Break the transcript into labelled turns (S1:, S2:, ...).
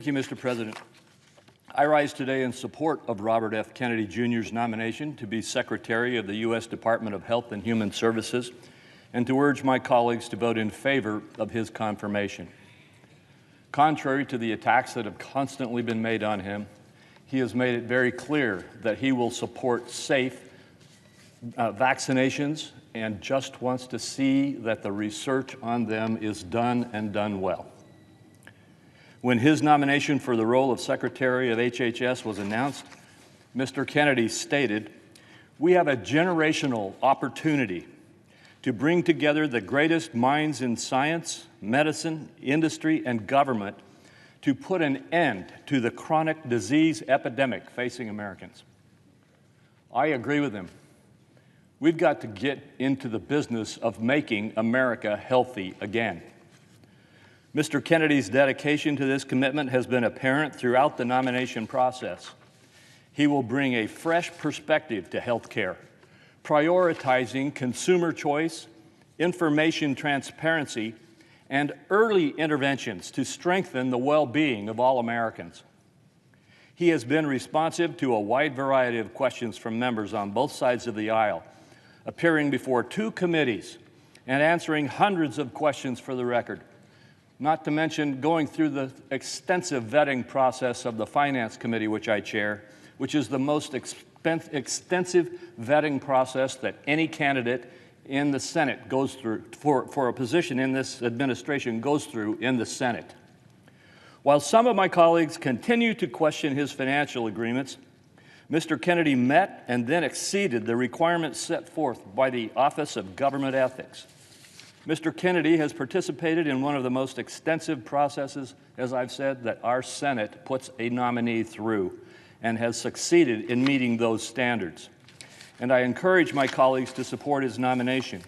S1: Thank you, Mr. President. I rise today in support of Robert F. Kennedy Jr.'s nomination to be Secretary of the U.S. Department of Health and Human Services and to urge my colleagues to vote in favor of his confirmation. Contrary to the attacks that have constantly been made on him, he has made it very clear that he will support safe vaccinations and just wants to see that the research on them is done and done well. When his nomination for the role of Secretary of HHS was announced, Mr. Kennedy stated, "We have a generational opportunity to bring together the greatest minds in science, medicine, industry, and government to put an end to the chronic disease epidemic facing Americans." I agree with him. We've got to get into the business of making America healthy again. Mr. Kennedy's dedication to this commitment has been apparent throughout the nomination process. He will bring a fresh perspective to health care, prioritizing consumer choice, information transparency, and early interventions to strengthen the well-being of all Americans. He has been responsive to a wide variety of questions from members on both sides of the aisle, appearing before 2 committees and answering hundreds of questions for the record, not to mention going through the extensive vetting process of the Finance Committee, which I chair, which is the most extensive vetting process that any candidate in the Senate goes through, for a position in this administration goes through in the Senate. While some of my colleagues continue to question his financial agreements, Mr. Kennedy met and then exceeded the requirements set forth by the Office of Government Ethics. Mr. Kennedy has participated in one of the most extensive processes, as I've said, that our Senate puts a nominee through, and has succeeded in meeting those standards. And I encourage my colleagues to support his nomination.